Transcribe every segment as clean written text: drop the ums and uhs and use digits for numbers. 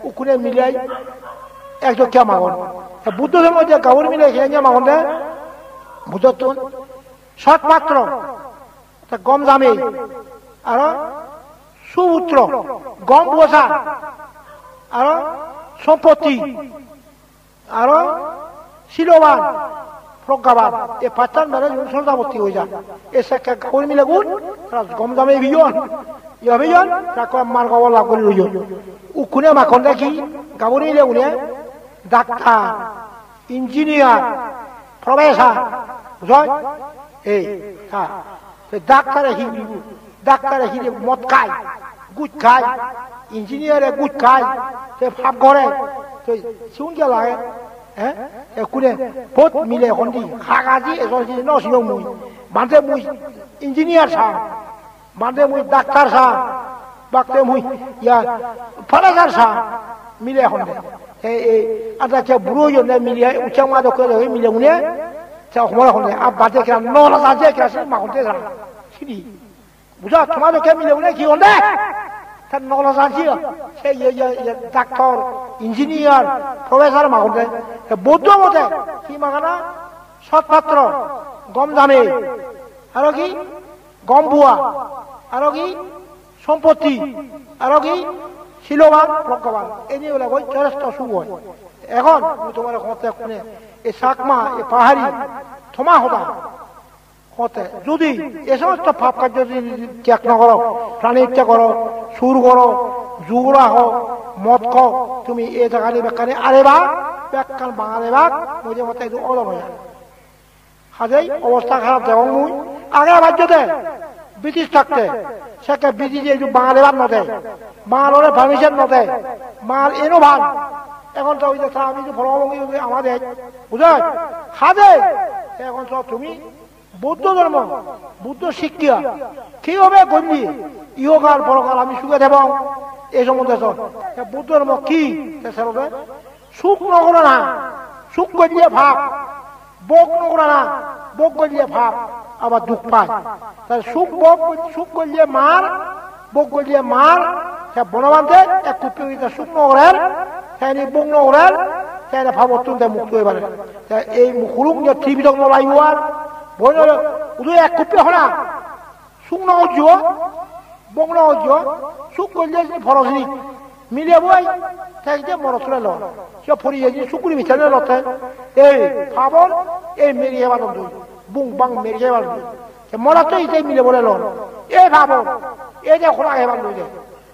উকুনে মিলাই একজন কে মাগন বুদ্ধ ধর্ম যে গাউর মিলে খেয়ে মাগন দে বুদ্ধ সৎ পাত্র গম জামে আর সুপুত্র গম বোঝা আর সম্পত্তি আর শিলবান প্রজ্ঞাবান এ পাঁচটার মেরে সন্তাবর্তী হয়ে যায় এসে গাউর মিলে গুণ গম জামে বিজন ইহবিজন তাকে মার গাওয়া লাভ করে রইল উকুনে মাখন দেখি গাউর মিলে উনে ডাক্তার ইঞ্জিনিয়ার প্রফেসর বুঝয় এই হ্যাঁ ডাক্তারে হিরে মদ খায় গুট খায় ইঞ্জিনিয়ারে গুট খায় সে ভাব করে তো শুনকে লাগে হ্যাঁ কোনে বহুত মিলে হন্দি হাগাজি এজন নসিও মুই বাঁধে মুই ইঞ্জিনিয়ার সাহ বাঁধে মুই ডাক্তার সাহ বাকতে মুই ইয়া ফরেজার সাহ মিলে হন্ডে এই আদা কে বুড়ো জনে মিলে উচ্চা মা দকে মিলে উনে 자, 고마워. 아, 맞아. 그냥 너라 사지. 그냥 막 혼자 가. 시리. 무자 토마토 개미네 오네 기온데. 다 너라 사지요. 제 닥터, 인지니어, 프로페서 막 혼자. 못도 못해. 희망하나 솥파트로 검담에 아러기 검부와 아러기 손포티 아러기 실로만 প্রজ্ঞাবান এনি হলো ওই যথেষ্ট সুবল এখন তোমার কথা কোনে এই সাকমা এই পাহাড়ি থমা হতা হতে যদি এই সমস্ত পাপ কার্য যদি ত্যাগ না করো প্রাণী ইচ্ছা করো সুর করো জুগরা হো মদ খাও তুমি এই জায়গায় বেকানে আরেবা বেকান বাঙালেবা মুঝে মতে একটু অলম হয়ে হাজাই অবস্থা খারাপ দেবং মুই আগে বাজ্যতে ব্রিটিশ থাকতে সেকে ব্রিটিশ একটু বাঙালেবার নদে মালরে পারমিশন নদে মাল এনো ভাল এখন তো ওই যে আমি যে ফলভঙ্গি আমাদের বুঝাই হাজে এখন সব তুমি বৌদ্ধ ধর্ম বুদ্ধ শিক্ষা কি হবে গঞ্জি ইহকাল পরকাল আমি সুখে দেব এই সম্বন্ধে সব বৌদ্ধ ধর্ম কি সেভাবে সুখ নকরে না সুখ গঞ্জিয়ে ভাব ভোগ নকরে না ভোগ গঞ্জিয়ে ভাব আবার দুঃখ পায় তাহলে সুখ গঞ্জিয়ে মার ভোগ গঞ্জিয়ে মার সে বনবান্তে এক কুপি সুখ নকরের সেখানে বুক নকরের সেখানে ভাব অত্যন্ত মুক্ত হয়ে পারে এই মুখুরুং যে ত্রিবিধক নলাইব আর বই উদয় এক কুপি হরা সুখ নজ বক নজ সুখ করলে ফরসনি মিলে বই থাকতে মরসলে ল সে ফরিয়ে সুকুরি বিচারে লতে এই ভাবন এই মেরিয়ে বাদন দুই বুং বাং মেরিয়ে বাদন মরাতে ইটাই মিলে বলে ল এই ভাবন এই যে খোলা হেবান দুই যে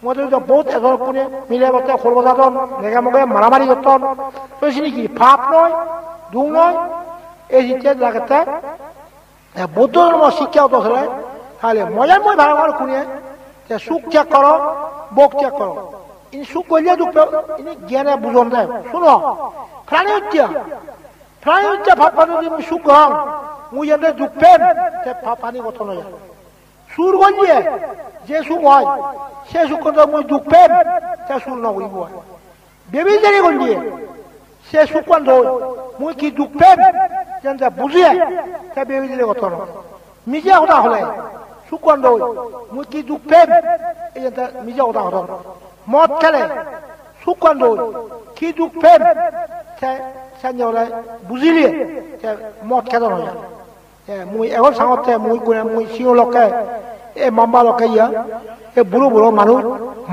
মধ্যে বহুত এজন কোনে মিলে বলতে খোলবাজাতন লেগা মগে মারামারি করতন তো কি ভাব নয় দুং নয় এই জিনিসটা লাগাতে বৌদ্ধ ধর্ম শিক্ষা হতো আসলে তাহলে মজার মই ভালো করে শুনে সুখ ত্যাগ করো ভোগ ত্যাগ করো ইনি সুখ করলে দুঃখ ইনি জ্ঞানে বুঝন দেয় শুনো প্রাণী হচ্ছে ভাব পানি তুমি সুখ হং মুই যেন দুঃখ পেন পানি কথা নয় সুর করলে যে সুখ হয় সে সুখ করতে মুই দুঃখ পেন সে সুর নকরিব বেবি জানি করলে সে সুখ কান মুই কি দুঃখ পেন যেন বুঝিয়ে সে বেবি জানি কথা নয় মিজা কথা হলে সুখ কান মুই কি দুঃখ পেন এই যে মিজা কথা হতো মদ খেলে সুখ কান কি দুঃখ পেন সে বুঝিলে মদ খেতে নয় মুই এখন সাঙতে মুই কোনে মুই সিও লকে এ মাম্বা লকে ইয়া এ বুড়ো বুড়ো মানুষ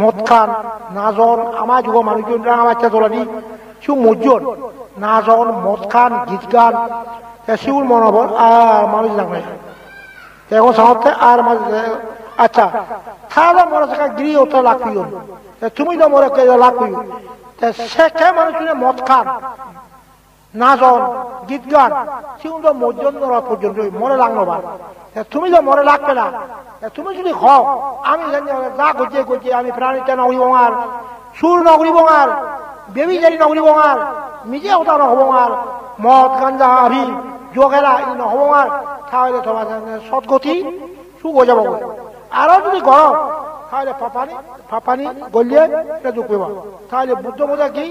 মদ খান নাজন আমার যুগ মানুষজন রাঙা বাচ্চা তোলানি সিউ মজ্জন নাজন মদ খান গীত গান সিউর মনোবল আর মানুষ জানে এখন সাঙতে আর আচ্ছা তাহলে মনে থাকা গিরি ওটা লাগবি তুমি তো মনে কে লাগবি সে কে মানুষ মদ খান নাজন গীত গান সিউন তো মজ্জন পর্যন্ত মনে লাগলো বা তুমি তো মনে লাগবে না তুমি যদি খাও আমি যা করছে করছে আমি প্রাণীটা নগরী বঙার সুর নগরী বঙার বেবি জারি নগরী বঙার নিজে ওটা নহবঙার মদ গাঞ্জা আভি যোগেরা ই নহবঙার তাহলে তোমার সৎগতি সুখ হয়ে যাব আরো যদি গরম তাহলে ফাপানি গলিয়ে এটা দুঃখ পেবা তাহলে বুদ্ধ বোঝা কি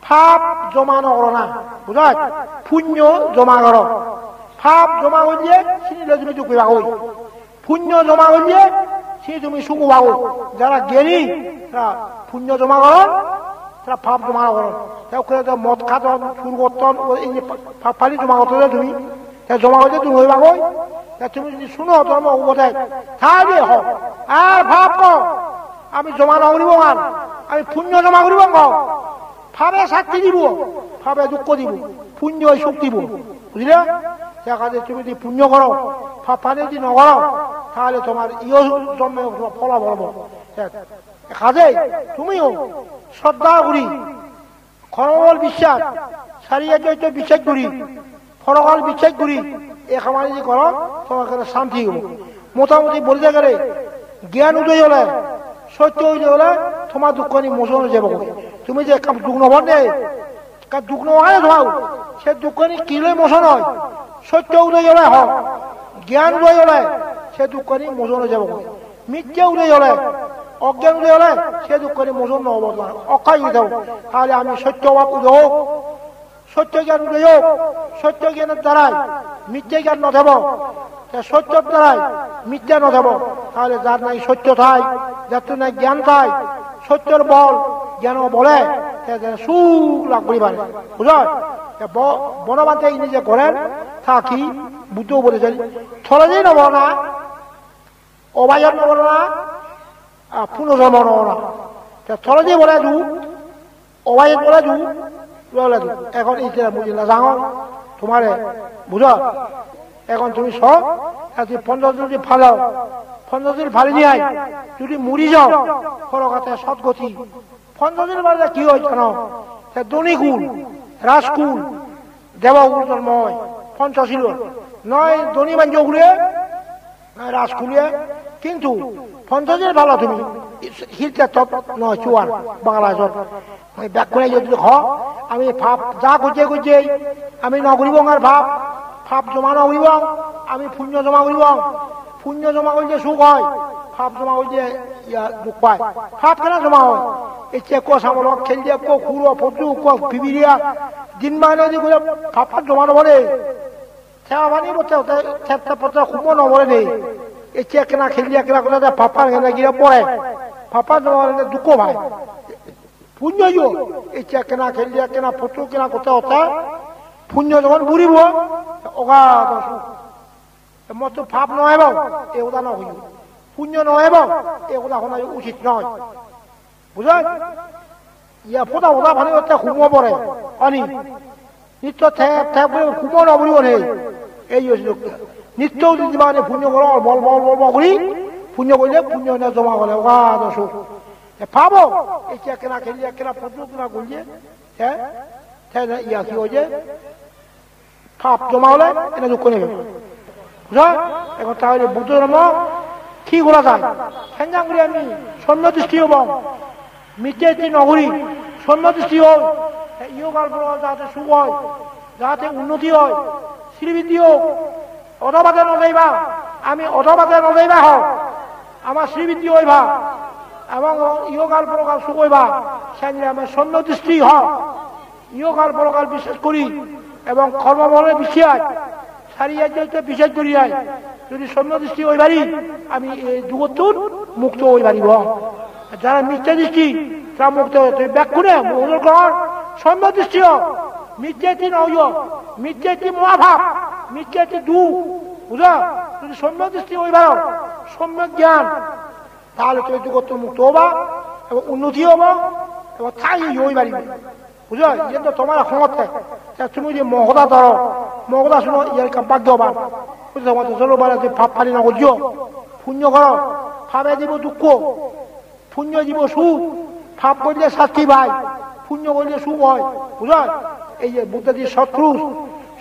ফাপ জমা নকরো না বুঝায় পুণ্য জমা করো ফাপ জমা করলে চিনিলে তুমি দুঃখ পেবা ওই পুণ্য জমা করলে সে তুমি সুখ পাবো যারা জ্ঞানী তারা পুণ্য জমা করো তারা ভাব জমা করো ওখানে মদ খাত শুরু করতাম এই যে পানি জমা করতে তুমি জমা করতে তুমি হইবা গই তুমি যদি শুনো ধর্ম উপদেশ তাহলে হোক আর ভাব কো আমি জমা নকরিব আর আমি পুণ্য জমা করিব ভাবে শাস্তি দিব ভাবে দুঃখ দিব পুণ্য সুখ দিব বুঝলে সে কাজে তুমি যদি পুণ্য করো পানি যদি নকরো তাহলে তোমার ইয় জন্মে ফলা বলব কাজে তুমিও শ্রদ্ধা করি খরবল বিশ্বাস সারিয়া চৈত্য বিশ্বাস করি ফরকাল বিশ্বাস করি এ খামার যদি করো তোমার কাছে শান্তি হব মোটামুটি বলতে গেলে জ্ঞান উদয় হলে সত্য উদয় হলে তোমার দুঃখ নিয়ে মোচন হয়ে যাবো তুমি যে দুঃখ নবর নেই দুঃখ নয় ধোয়াও সে দুঃখ নিয়ে কিলে মোচন হয় সত্য উদয় হলে হোক জ্ঞান উদয় হলে সে দুঃখ নিয়ে মোচন হয়ে যাবো মিথ্যা উদয় হলে অজ্ঞান উদয় হলে সে দুঃখ নিয়ে মোচন নহব অক্ষয় উদয় তাহলে আমি সত্যবাদ উদয় হোক সত্য জ্ঞান উদয় হোক সত্য জ্ঞানের দ্বারাই মিথ্যা জ্ঞান নথেব সত্যর দ্বারাই মিথ্যা নথেব তাহলে যার নাই সত্য থাই যার তো নাই জ্ঞান থাই সত্যর বল জ্ঞান বলে সুখ লাভ করি পারে বুঝল বনবান্তে ইনি যে করেন তা কি বুদ্ধ বলেছেন থলেই নব না অবায়ন নব না পুনর্জন্ম নব না থলেই বলে দু অবায়ন বলে দু এখন এটা বুঝিলা জানো তোমার বুঝ এখন তুমি সব 50 যদি ফালাও 50 দিন ফালি নিয়ে যদি মুড়ি যাও ফরকাতে সৎগতি 50 দিন বাদে কি হয় জানো দনিকুল রাজকুল দেবকুল জন্ম হয় পঞ্চশীল নয় দনি বাঞ্জ ঘুরিয়ে নয় রাজকুলিয়ে কিন্তু 50 দিন ভালো তুমি হিলতে তপ নয় চুয়ার বাংলা ব্যাকুণে যদি আমি ভাব যা করছে করছে আমি নগরিব আর ভাব ভাব জমা নগরিব আমি পুণ্য জমা করিব পুণ্য জমা করলে সুখ হয় ভাব জমা করলে দুঃখ পায় ভাব কেন জমা হয় এই চেক সামল খেল দিয়ে খুঁড়ো ফটু ভিবিরিয়া দিন মানে করে ভাবটা জমা নবরে থেওয়া পানি বলতে থেপটা পথে খুব নবরে নেই এই চেক কেনা খেল দিয়ে কেনা করে ভাপা কেনা গিয়ে পড়ে ভাপা জমা দুঃখ পায় পুণ্য এই চেক কেনা খেল দিয়ে কেনা ফটো কেনা করতে হতে পুণ্য যখন বুড়িব অগাধ সুখ মত ভাব নহব এই কথা নহইব পুণ্য নহব এই কথা শোনা উচিত নয় বুঝলেন ইয়া ফোটা ফোটা ভালো ঘুমো পড়ে অনি নিত্য থেপ থেপ করে ঘুমো নবরিব নেই এই নিত্য যদি মানে পুণ্য করো বল বল বল করি পুণ্য করলে পুণ্য জমা করে অগাধ সুখ ভাব এই কেনা খেলি কেনা ফটো কেনা করলে ইয়া কি হয়েছে ভাব জমা হলে এটা দুঃখ নেবে বুঝা এখন তাহলে বুদ্ধ ধর্ম কি করা যায় সেঞ্জাং করে আমি সৈন্য দৃষ্টি হব মিথ্যে নগরী সৈন্য দৃষ্টি হয় ইয়োগাল যাতে সুখ হয় যাতে উন্নতি হয় শ্রীবৃদ্ধি হোক অধবাদে নযাইবা আমি অধবাদে নযাইবা হোক আমার শ্রীবৃদ্ধি হইবা এবং ইয়োগাল পরকাল সুখ হইবা সেঞ্জে আমার সৈন্য দৃষ্টি হয় ইয়োগাল পরকাল বিশ্বাস করি এবং কর্মবলে বিশ্বাস সারিয়া বিশ্বাস করি যায় যদি সৈন্য দৃষ্টি হই পারি আমি এই যুগতুর মুক্ত হই পারিব যারা মিথ্যা দৃষ্টি তারা মুক্ত হয়ে ব্যাকুণে গ্রহণ সৈন্য দৃষ্টি হোক মিথ্যাটি নয় মিথ্যাটি মহাভাব মিথ্যাটি দুঃখ বুঝা যদি সৌম্য দৃষ্টি হই পারো সম্যক জ্ঞান তাহলে তুমি যুগতুর মুক্ত হবা এবং উন্নতি হবা এবং তাই হই পারিবে বুঝো যেহেতু তোমার ক্ষমতা তুমি যে মহদা ধরো মহদা শুনো ইয়ার ভাগ্যবান বুঝতে তোমার জলবারে যে ভাব ফালি না করছো পুণ্য করো ভাবে দিব দুঃখ পুণ্য দিব সুখ ভাব করলে শাস্তি ভাই পুণ্য করলে সুখ হয় বুঝো এই যে বুদ্ধাদির সৎপুরুষ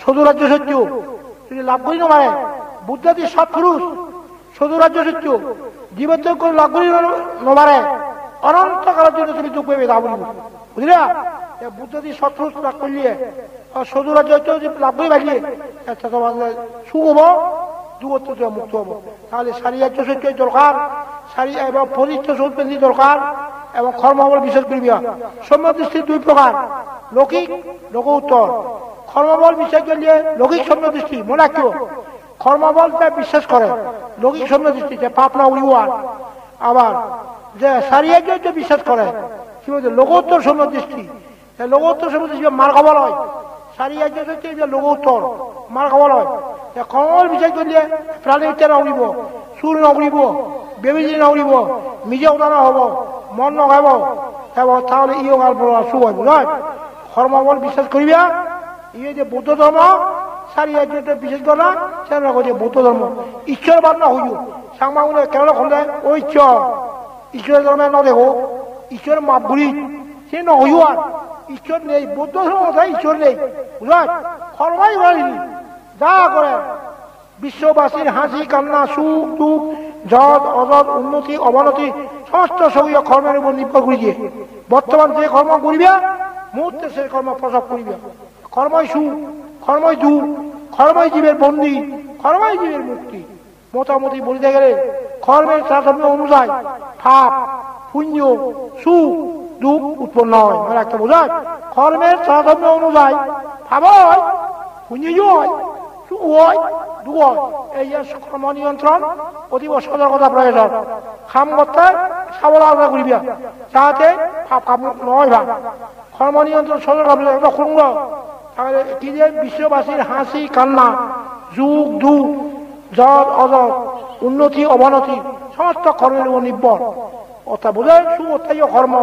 সদুরাজ্য সত্য যদি লাভ করি না পারে বুদ্ধাদির সৎপুরুষ সদুরাজ্য সত্য জীবন করে লাভ করি নবারে অনন্তকালের জন্য তুমি দুঃখ পেবে তা বলবো বুঝলে বুদ্ধদি সৎপুরুষ লাভ করলিয়ে সদুরাজ্য লাভ করে বাড়িয়ে সুখ হবো যুগত্ব মুক্ত হবো তাহলে সারিয়ার্য সত্য দরকার সারি এবং ফরিষ্ঠ সৌপেন্দ্রী দরকার এবং কর্মবল বিশেষ করিবা সৌম্য দৃষ্টি দুই প্রকার লৌকিক লোক উত্তর কর্মবল বিশ্বাস করলে লৌকিক সৌম্য দৃষ্টি মনে রাখিও কর্মবলটা বিশ্বাস করে লৌকিক সৌম্য দৃষ্টি যে পাপ না উড়িওয়ার আবার যে সারিয়ার্য বিশ্বাস করে বলছে লোকোত্তর সমদৃষ্টি লোকোত্তর সমদৃষ্টি মার খাবার হয় সারি আর্য হচ্ছে লোকোত্তর মার খাবার হয় কমল বিচার করলে প্রাণী হত্যা নগরিব চুর নগরিব বেবিজি নগরিব নিজে উদাহরণ হব মন নগাব তাহলে ইয়ে শুভ হইব নয় কর্ম বল বিশ্বাস করিবা ইয়ে যে বৌদ্ধ ধর্ম সারি আর্য বিশেষ করা সেটা যে বৌদ্ধ ধর্ম ঈশ্বরবাদ না হইও সাংবাদিক কেন খোলে ও ঈশ্বরের ধর্মে ন দেখো ঈশ্বরের মাপ ঘুরি সে নহইও আর ঈশ্বর নেই বৌদ্ধ ধর্ম ঈশ্বর নেই বুঝলেন কর্মাই করেনি যা করে বিশ্ববাসীর হাসি কান্না সুখ দুঃখ যদ অযদ উন্নতি অবনতি সমস্ত সবীয় কর্মের উপর নির্ভর করি দিয়ে বর্তমান যে কর্ম করিবা মুহূর্তে সে কর্ম প্রসব করিবা কর্মই সুখ কর্মই দুঃখ কর্মই জীবের বন্দী কর্মই জীবের মুক্তি মোটামুটি বলতে গেলে কর্মের তারতম্য অনুযায়ী পাপ পুণ্য সুখ দুঃখ উৎপন্ন হয় মানে একটা বোঝায় কর্মের তারতম্য অনুযায়ী পাপ হয় পুণ্য হয় সুখ হয় দুঃখ হয় এই যে কর্ম নিয়ন্ত্রণ অতীব সতর্কতা প্রয়োজন কাম করতে সাবধানতা করিবা যাতে পাপ কাম নয় ভাব কর্ম নিয়ন্ত্রণ সতর্কতা শুনল তাহলে কি যে বিশ্ববাসীর হাসি কান্না যুগ দুঃখ যদ অযদ উন্নতি অবনতি সমস্ত কর্মের উপর নির্ভর অর্থাৎ বোঝায় সুখ অত্যায় কর্ম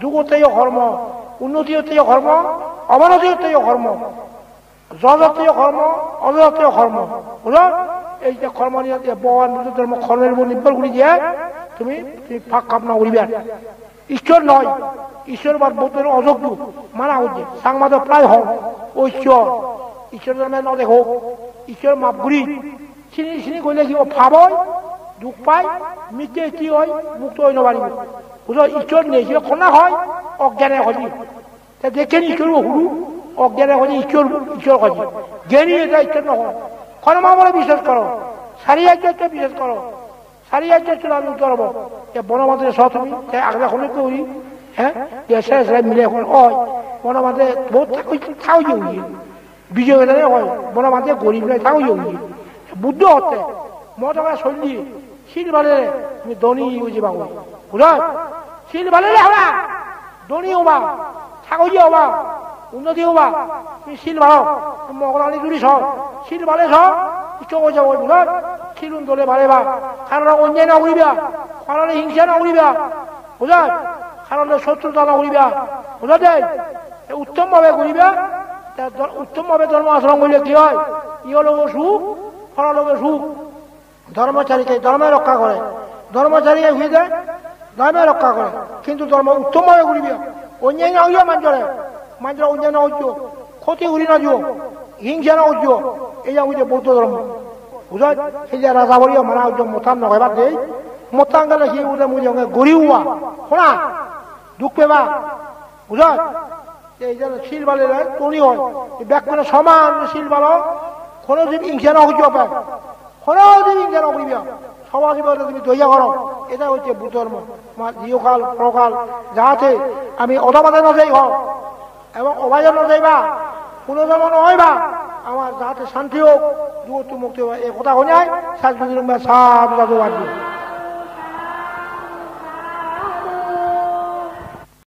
দুঃখ অত্যায় কর্ম উন্নতি অত্যায় কর্ম অবনতি অত্যায় কর্ম যজাতীয় কর্ম অযজাতীয় কর্ম বুঝলো এই যে কর্ম নিয়ে ভগবান বুদ্ধ ধর্ম কর্মের উপর নির্ভর করে দিয়ে তুমি ফাঁক কামনা করিবে ঈশ্বর নয় ঈশ্বর বা বৌদ্ধের অযোগ্য মানা হচ্ছে সাংবাদ প্রায় হোক ও ঈশ্বর ধর্মে ন দেখো ঈশ্বর মাপ ঘুরি চিনি চিনি করলে কি ভাব হয় দুঃখ পায় মৃত্যু কি হয় মুক্ত হয়ে নবাড়িব বুঝলো ঈশ্বর নেই সে কন্যা হয় অজ্ঞানে হজি দেখেন ঈশ্বর হুরু অজ্ঞানে হজি ঈশ্বর ঈশ্বর হজি জ্ঞানী এটা ঈশ্বর নহয় কর্ম বলে বিশ্বাস করো সারি আচার্য বিশ্বাস করো সারি আচার্য আমি উত্তর হব বনমাতে সহ তুমি আগলা খনে করি হ্যাঁ সেরা সেরা মিলে এখন হয় বনমাতে বহুত থাও যে বিজয় হয় বনমাতে গরিব নয় থাও যে বুদ্ধ হতে মই তোমার শৈলী শিল বালে তুমি দনি বুঝি পাবো বুঝল শিল বালে হবা দনি হবা ছাগল হবা উন্নতি হবা তুমি শিল ভাড়ো মগলানি জুড়ি সব শিল বালে সব চোখ যাব বুঝল শিলুন দলে বাড়েবা কারণ অন্যায় না করিবা কারণ হিংসা না করিবা বুঝল কারণ শত্রুতা না করিবা বুঝল উত্তম ভাবে করিবা উত্তম ভাবে ধর্ম আচরণ করলে কি হয় ইয় লোক সুখ ফলা লোকের সুখ ধর্মচারীকে ধর্মে রক্ষা করে ধর্মচারীকে হয়ে যায় ধর্মে রক্ষা করে কিন্তু ধর্ম উত্তম ভাবে করিবা অন্যায় না হইয়া মানুষরে মানুষরা অন্যায় না হইছ ক্ষতি করি না যো হিংসা না হইছ এই যে হইছে বৌদ্ধ ধর্ম বুঝল সেই যে রাজা বলিও মানা হইছ মোতান নগাইবার দেই মোতান গেলে সি উঠে মুঝে গড়ি হওয়া শোনা দুঃখ পেবা বুঝল এই যে শিল বালে তনি হয় ব্যাগ মানে সমান শিল বালো কোনো জীব হিংসা না হইছ পায় কোনো জীব হিংসা না করিবা সবার জীবনে তুমি দইয়া করো এটা হচ্ছে বুদ্ধ ধর্ম ইহকাল পরকাল যাহাতে আমি অধবাদে না যাই হোক এবং অবাজে না যাইবা কোনো ধর্ম নহইবা আমার যাহাতে শান্তি হোক দূরত্ব মুক্তি হয় এই কথা হয়ে যায় সাধু সাধু